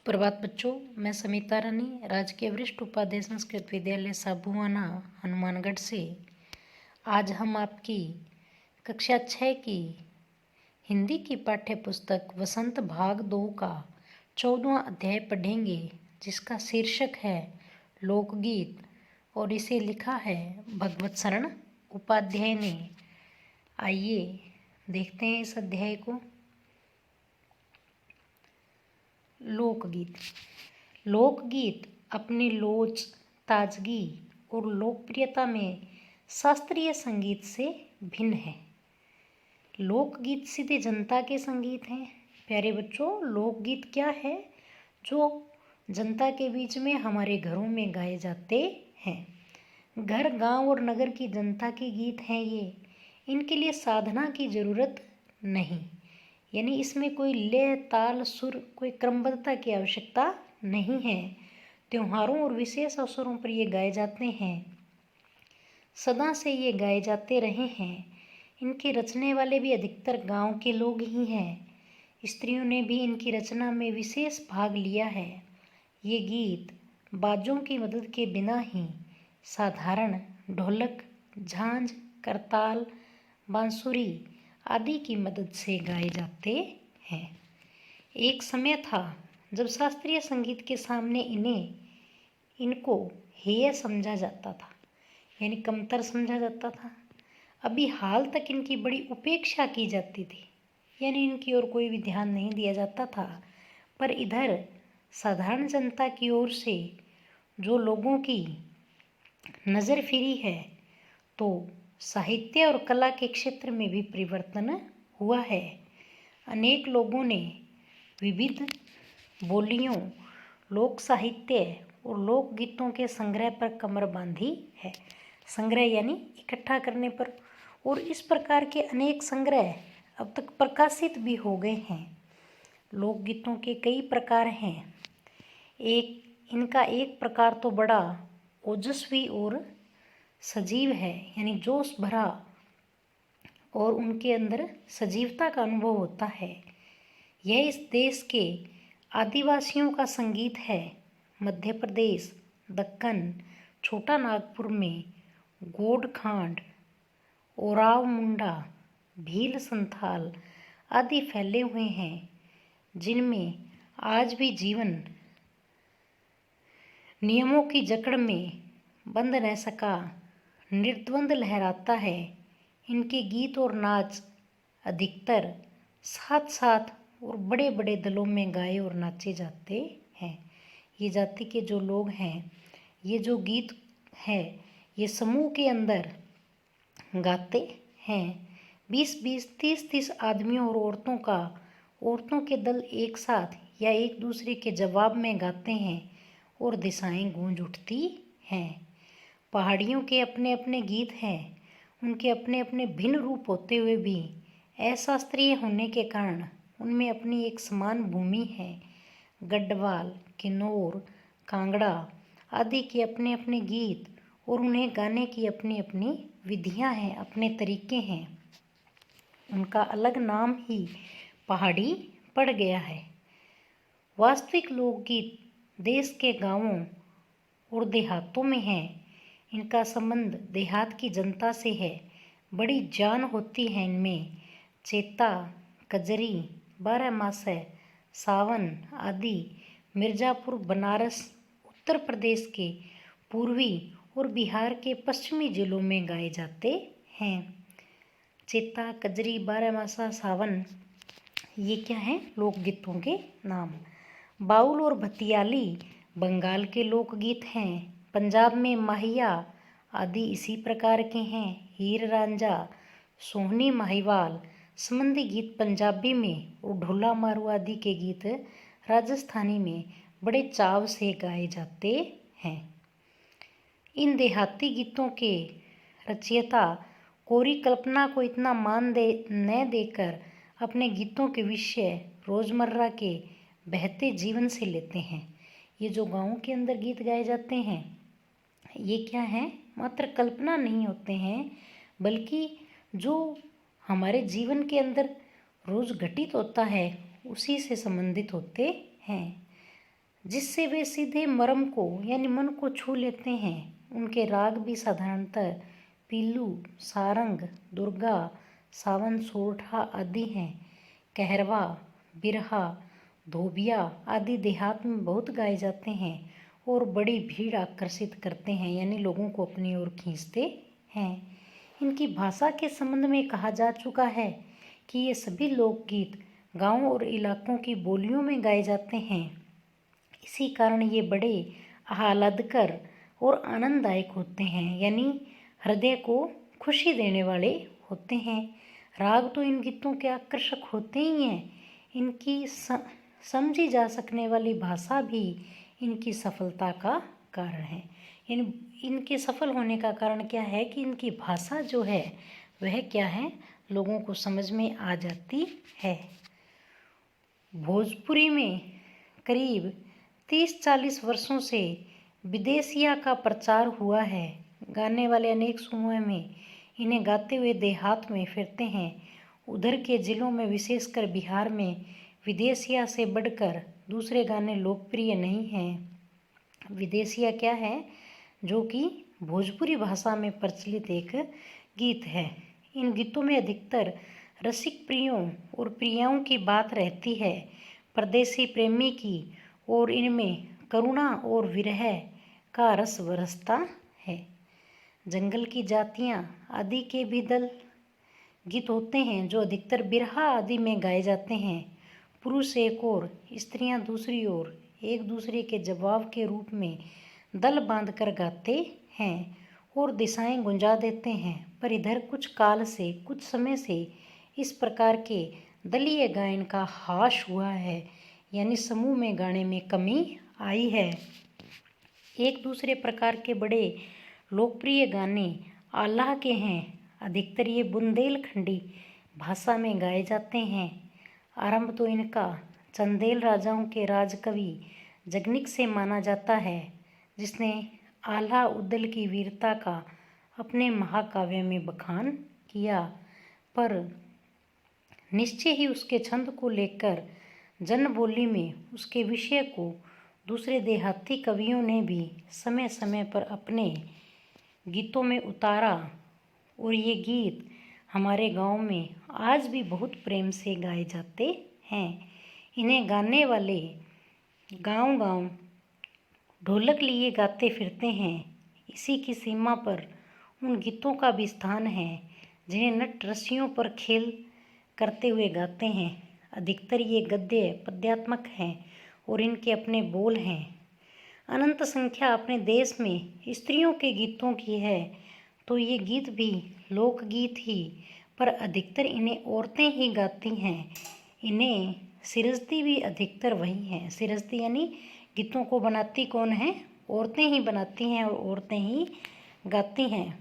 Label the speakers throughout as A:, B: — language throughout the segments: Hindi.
A: सुप्रभात बच्चों, मैं समिता रानी राजकीय वरिष्ठ उपाध्याय संस्कृत विद्यालय साबुआना हनुमानगढ़ से आज हम आपकी कक्षा 6 की हिंदी की पाठ्य पुस्तक वसंत भाग 2 का 14वां अध्याय पढ़ेंगे, जिसका शीर्षक है लोकगीत और इसे लिखा है भगवत शरण उपाध्याय ने। आइए देखते हैं इस अध्याय को। लोकगीत। लोकगीत अपनी लोच, ताजगी और लोकप्रियता में शास्त्रीय संगीत से भिन्न है। लोकगीत सीधे जनता के संगीत हैं। प्यारे बच्चों, लोकगीत क्या है? जो जनता के बीच में हमारे घरों में गाए जाते हैं। घर, गांव और नगर की जनता के गीत हैं ये। इनके लिए साधना की जरूरत नहीं, यानी इसमें कोई लय, ताल, सुर, कोई क्रमबद्धता की आवश्यकता नहीं है। त्योहारों और विशेष अवसरों पर ये गाए जाते हैं। सदा से ये गाए जाते रहे हैं। इनके रचने वाले भी अधिकतर गांव के लोग ही हैं। स्त्रियों ने भी इनकी रचना में विशेष भाग लिया है। ये गीत बाजों की मदद के बिना ही साधारण ढोलक, झांझ, करताल, बांसुरी आदि की मदद से गाए जाते हैं। एक समय था जब शास्त्रीय संगीत के सामने इनको हेय समझा जाता था, यानी कमतर समझा जाता था। अभी हाल तक इनकी बड़ी उपेक्षा की जाती थी, यानी इनकी ओर कोई भी ध्यान नहीं दिया जाता था। पर इधर साधारण जनता की ओर से जो लोगों की नज़र फिरी है, तो साहित्य और कला के क्षेत्र में भी परिवर्तन हुआ है। अनेक लोगों ने विविध बोलियों, लोक साहित्य और लोकगीतों के संग्रह पर कमर बांधी है। संग्रह यानी इकट्ठा करने पर। और इस प्रकार के अनेक संग्रह अब तक प्रकाशित भी हो गए हैं। लोकगीतों के कई प्रकार हैं। इनका एक प्रकार तो बड़ा ओजस्वी और सजीव है, यानी जोश भरा और उनके अंदर सजीवता का अनुभव होता है। यह इस देश के आदिवासियों का संगीत है। मध्य प्रदेश, दक्कन, छोटा नागपुर में गोडखांड, ओराव मुंडा, भील संथाल आदि फैले हुए हैं, जिनमें आज भी जीवन नियमों की जकड़ में बंध न सका निर्द्वंद लहराता है। इनके गीत और नाच अधिकतर साथ साथ और बड़े बड़े दलों में गाए और नाचे जाते हैं। ये जाति के जो लोग हैं, ये जो गीत है, ये समूह के अंदर गाते हैं। 20-20, 30-30 आदमियों और औरतों के दल एक साथ या एक दूसरे के जवाब में गाते हैं और दिशाएं गूंज उठती हैं। पहाड़ियों के अपने अपने गीत हैं। उनके अपने अपने भिन्न रूप होते हुए भी अशास्त्रीय होने के कारण उनमें अपनी एक समान भूमि है। गढ़वाल, किन्नौर, कांगड़ा आदि के अपने अपने गीत और उन्हें गाने की अपनी अपनी विधियां हैं, अपने तरीके हैं। उनका अलग नाम ही पहाड़ी पड़ गया है। वास्तविक लोकगीत देश के गांवों और देहातों में हैं। इनका संबंध देहात की जनता से है। बड़ी जान होती है इनमें। चेता, कजरी, बारहमासा, सावन आदि मिर्ज़ापुर, बनारस, उत्तर प्रदेश के पूर्वी और बिहार के पश्चिमी जिलों में गाए जाते हैं। चेता, कजरी, बारहमासा, सावन ये क्या हैं? लोकगीतों के नाम। बाउल और भतियाली बंगाल के लोकगीत हैं। पंजाब में माहिया आदि इसी प्रकार के हैं। हीर रांझा, सोहनी, माहीवाल संबंधी गीत पंजाबी में और ढोला मारू आदि के गीत राजस्थानी में बड़े चाव से गाए जाते हैं। इन देहाती गीतों के रचयिता कोरी कल्पना को इतना मान न देकर अपने गीतों के विषय रोजमर्रा के बहते जीवन से लेते हैं। ये जो गाँव के अंदर गीत गाए जाते हैं, ये क्या है? मात्र कल्पना नहीं होते हैं, बल्कि जो हमारे जीवन के अंदर रोज घटित होता है उसी से संबंधित होते हैं। जिससे वे सीधे मर्म को यानी मन को छू लेते हैं। उनके राग भी साधारणतः पीलू, सारंग, दुर्गा, सावन, सोरठा आदि हैं। कहरवा, बिरहा, धोबिया आदि देहात में बहुत गाए जाते हैं और बड़ी भीड़ आकर्षित करते हैं यानी लोगों को अपनी ओर खींचते हैं। इनकी भाषा के संबंध में कहा जा चुका है कि ये सभी लोकगीत गाँव और इलाकों की बोलियों में गाए जाते हैं। इसी कारण ये बड़े आह्लादकर और आनंददायक होते हैं यानी हृदय को खुशी देने वाले होते हैं। राग तो इन गीतों के आकर्षक होते ही हैं। इनकी समझी जा सकने वाली भाषा भी इनकी सफलता का कारण है। इनके सफल होने का कारण क्या है कि इनकी भाषा जो है वह क्या है, लोगों को समझ में आ जाती है। भोजपुरी में करीब 30-40 वर्षों से विदेशिया का प्रचार हुआ है। गाने वाले अनेक समूह में इन्हें गाते हुए देहात में फिरते हैं। उधर के जिलों में विशेषकर बिहार में विदेशिया से बढ़कर दूसरे गाने लोकप्रिय नहीं हैं। विदेशिया क्या है, जो कि भोजपुरी भाषा में प्रचलित एक गीत है। इन गीतों में अधिकतर रसिक प्रियों और प्रियाओं की बात रहती है, परदेसी प्रेमी की, और इनमें करुणा और विरह का रस बरसता है। जंगल की जातियाँ आदि के भी दल गीत होते हैं जो अधिकतर बिरहा आदि में गाए जाते हैं। पुरुष एक ओर, स्त्रियां दूसरी ओर एक दूसरे के जवाब के रूप में दल बांधकर गाते हैं और दिशाएं गुंजा देते हैं। पर इधर कुछ समय से इस प्रकार के दलीय गायन का ह्रास हुआ है यानी समूह में गाने में कमी आई है। एक दूसरे प्रकार के बड़े लोकप्रिय गाने आल्हा के हैं। अधिकतर ये बुंदेलखंडी भाषा में गाए जाते हैं। आरंभ तो इनका चंदेल राजाओं के राजकवि जगनिक से माना जाता है, जिसने आल्हा उद्दल की वीरता का अपने महाकाव्य में बखान किया। पर निश्चय ही उसके छंद को लेकर जनबोली में उसके विषय को दूसरे देहाती कवियों ने भी समय समय पर अपने गीतों में उतारा और ये गीत हमारे गांव में आज भी बहुत प्रेम से गाए जाते हैं। इन्हें गाने वाले गांव-गांव ढोलक लिए गाते फिरते हैं। इसी की सीमा पर उन गीतों का भी स्थान है जिन्हें नट रस्सियों पर खेल करते हुए गाते हैं। अधिकतर ये गद्य पद्यात्मक हैं और इनके अपने बोल हैं। अनंत संख्या अपने देश में स्त्रियों के गीतों की है, तो ये गीत भी लोकगीत ही, पर अधिकतर इन्हें औरतें ही गाती हैं। इन्हें सिरजती भी अधिकतर वही हैं। सिरजती यानी गीतों को बनाती कौन है? औरतें ही बनाती हैं और औरतें ही गाती हैं।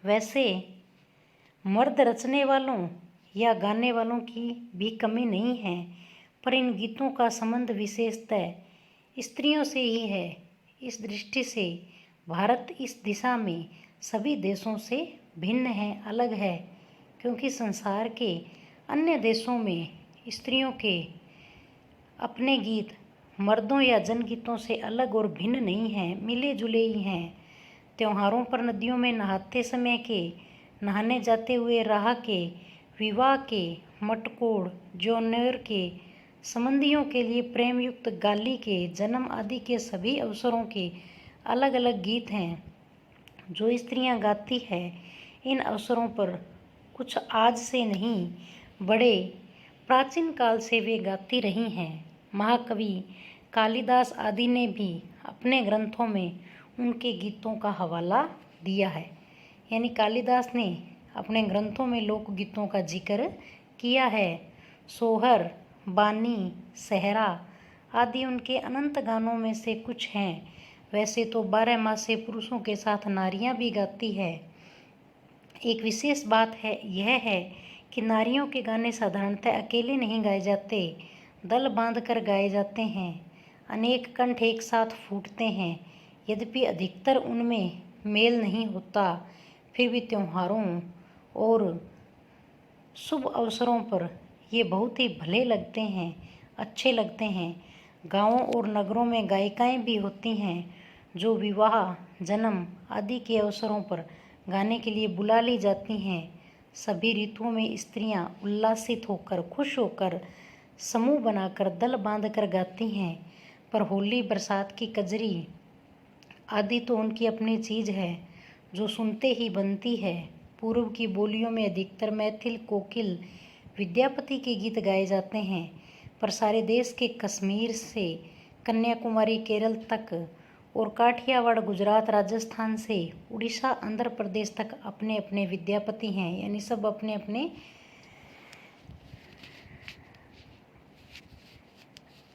A: वैसे मर्द रचने वालों या गाने वालों की भी कमी नहीं है, पर इन गीतों का संबंध विशेषतः स्त्रियों से ही है। इस दृष्टि से भारत इस दिशा में सभी देशों से भिन्न है, अलग है, क्योंकि संसार के अन्य देशों में स्त्रियों के अपने गीत मर्दों या जनगीतों से अलग और भिन्न नहीं हैं, मिले जुले ही हैं। त्योहारों पर नदियों में नहाते समय के, नहाने जाते हुए राह के, विवाह के, मटकोड़, जौनेर के, संबंधियों के लिए प्रेम युक्त गाली के, जन्म आदि के सभी अवसरों के अलग अलग गीत हैं जो स्त्रियां गाती है। इन अवसरों पर कुछ आज से नहीं, बड़े प्राचीन काल से वे गाती रही हैं। महाकवि कालिदास आदि ने भी अपने ग्रंथों में उनके गीतों का हवाला दिया है। यानी कालिदास ने अपने ग्रंथों में लोकगीतों का जिक्र किया है। सोहर, बानी, सहरा आदि उनके अनंत गानों में से कुछ हैं। वैसे तो 12 मासे पुरुषों के साथ नारियां भी गाती है। एक विशेष बात यह है कि नारियों के गाने साधारणतः अकेले नहीं गाए जाते, दल बांधकर गाए जाते हैं। अनेक कंठ एक साथ फूटते हैं। यद्यपि अधिकतर उनमें मेल नहीं होता, फिर भी त्योहारों और शुभ अवसरों पर ये बहुत ही भले लगते हैं, अच्छे लगते हैं। गांवों और नगरों में गायिकाएं भी होती हैं जो विवाह, जन्म आदि के अवसरों पर गाने के लिए बुला ली जाती हैं। सभी ऋतुओं में स्त्रियां उल्लासित होकर, खुश होकर, समूह बनाकर, दल बांधकर गाती हैं। पर होली, बरसात की कजरी आदि तो उनकी अपनी चीज है जो सुनते ही बनती है। पूर्व की बोलियों में अधिकतर मैथिल, कोकिल, विद्यापति के गीत गाए जाते हैं, पर सारे देश के कश्मीर से कन्याकुमारी, केरल तक और काठियावाड़, गुजरात, राजस्थान से उड़ीसा, आंध्र प्रदेश तक अपने अपने विद्यापति हैं। यानी सब अपने अपने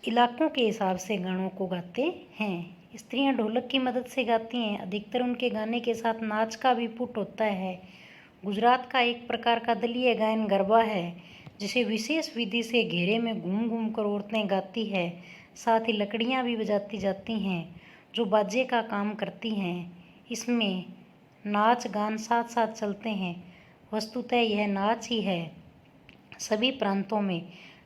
A: इलाकों के हिसाब से गानों को गाते हैं। स्त्रियां ढोलक की मदद से गाती हैं। अधिकतर उनके गाने के साथ नाच का भी पुट होता है। गुजरात का एक प्रकार का दलीय गायन गरबा है, जिसे विशेष विधि से घेरे में घूम घूम कर औरतें गाती है। साथ ही लकड़ियाँ भी बजाती जाती हैं जो बाजे का काम करती हैं। इसमें नाच गान साथ साथ चलते हैं। वस्तुतः यह नाच ही है सभी प्रांतों में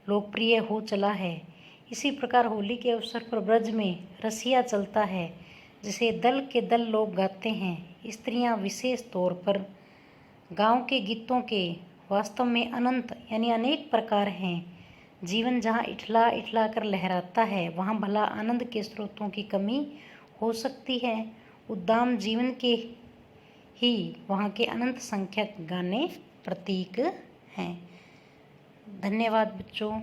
A: लोकप्रिय हो चला है। इसी प्रकार होली के अवसर पर ब्रज में रसिया चलता है, जिसे दल के दल लोग गाते हैं। स्त्रियां विशेष तौर पर गांव के गीतों के वास्तव में अनंत यानी अनेक प्रकार हैं। जीवन जहाँ इठला इठला कर लहराता है, वहाँ भला आनंद के स्रोतों की कमी हो सकती है। उद्दाम जीवन के ही वहाँ के अनंत संख्यक गाने प्रतीक हैं। धन्यवाद बच्चों।